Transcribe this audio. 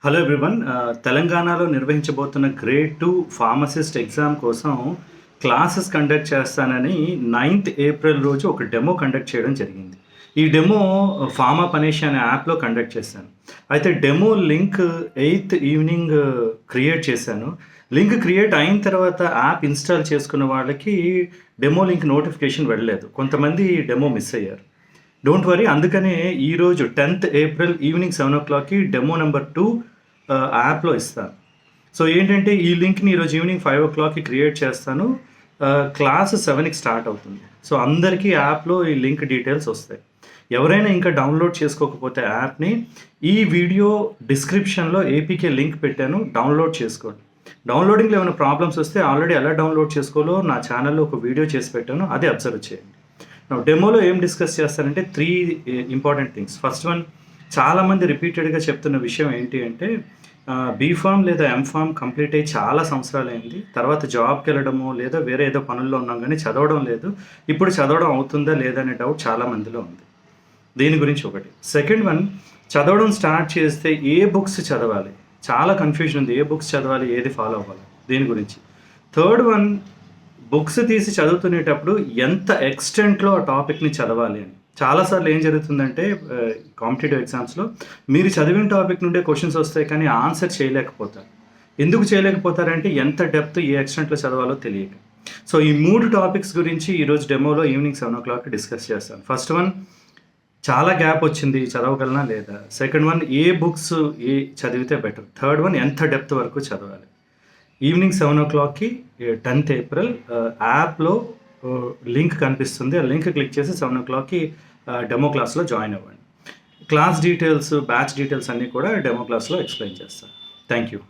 Hello everyone. తెలంగాణలో నిర్వహించబోతున్న grade 2 pharmacist exam కోసం classes conduct చేస్తానని 9th ఏప్రిల్ రోజు ఒక డెమో కండక్ట్ చేయడం జరిగింది. ఈ డెమో ఫార్మా పనేషి అనే యాప్లో కండక్ట్ చేశాను. అయితే demo link 8th evening create చేశాను. లింక్ క్రియేట్ అయిన తర్వాత యాప్ ఇన్స్టాల్ చేసుకున్న వాళ్ళకి డెమో లింక్ నోటిఫికేషన్ వెళ్ళలేదు. కొంతమంది డెమో మిస్ అయ్యారు. డోంట్ వరీ, అందుకనే ఈరోజు 10th ఏప్రిల్ ఈవినింగ్ 7 o'clockకి డెమో నెంబర్ 2 యాప్లో ఇస్తాను. సో ఏంటంటే ఈ లింక్ని ఈరోజు ఈవినింగ్ 5 o'clockకి క్రియేట్ చేస్తాను. క్లాస్ 7కి స్టార్ట్ అవుతుంది. సో అందరికీ యాప్లో ఈ లింక్ డీటెయిల్స్ వస్తాయి. ఎవరైనా ఇంకా డౌన్లోడ్ చేసుకోకపోతే యాప్ని ఈ వీడియో డిస్క్రిప్షన్లో ఏపీకే లింక్ పెట్టాను, డౌన్లోడ్ చేసుకోండి. డౌన్లోడింగ్లో ఏమైనా ప్రాబ్లమ్స్ వస్తే ఆల్రెడీ ఎలా డౌన్లోడ్ చేసుకోవాలో నా ఛానల్లో ఒక వీడియో చేసి పెట్టాను, అది అబ్జర్వ్ చేయండి. డెమోలో ఏం డిస్కస్ చేస్తారంటే 3 ఇంపార్టెంట్ థింగ్స్. ఫస్ట్ వన్, చాలామంది రిపీటెడ్గా చెప్తున్న విషయం ఏంటి అంటే బీఫామ్ లేదా ఎంఫామ్ కంప్లీట్ అయ్యి చాలా సంవత్సరాలు అయింది, తర్వాత జాబ్కి వెళ్ళడము లేదా వేరే ఏదో పనుల్లో ఉన్నాం కానీ చదవడం లేదు, ఇప్పుడు చదవడం అవుతుందా లేదా అనే డౌట్ చాలా మందిలో ఉంది. దీని గురించి ఒకటి. సెకండ్ వన్, చదవడం స్టార్ట్ చేస్తే ఏ బుక్స్ చదవాలి, చాలా కన్ఫ్యూజన్ ఉంది, ఏ బుక్స్ చదవాలి, ఏది ఫాలో అవ్వాలి, దీని గురించి. థర్డ్ వన్, బుక్స్ తీసి చదువుతునేటప్పుడు ఎంత ఎక్స్టెంట్లో ఆ టాపిక్ని చదవాలి అని. చాలాసార్లు ఏం జరుగుతుందంటే కాంపిటేటివ్ ఎగ్జామ్స్లో మీరు చదివిన టాపిక్ నుండే క్వశ్చన్స్ వస్తాయి కానీ ఆన్సర్ చేయలేకపోతారు. ఎందుకు చేయలేకపోతారంటే ఎంత డెప్త్ ఏ ఎక్స్టెంట్లో చదవాలో తెలియక. సో ఈ 3 టాపిక్స్ గురించి ఈరోజు డెమోలో ఈవినింగ్ 7 o'clock డిస్కస్ చేస్తాను. ఫస్ట్ వన్, చాలా గ్యాప్ వచ్చింది, చదవగలనా లేదా. సెకండ్ వన్, ఏ బుక్స్ చదివితే బెటర్. థర్డ్ వన్, ఎంత డెప్త్ వరకు చదవాలి. ఈవినింగ్ 7 o'clockకి 10th ఏప్రిల్ యాప్లో లింక్ కనిపిస్తుంది. ఆ లింక్ క్లిక్ చేసి 7 o'clockకి డెమో క్లాస్లో జాయిన్ అవ్వండి. క్లాస్ డీటెయిల్స్, బ్యాచ్ డీటెయిల్స్ అన్నీ కూడా డెమో క్లాస్లో ఎక్స్ప్లెయిన్ చేస్తాను. Thank you.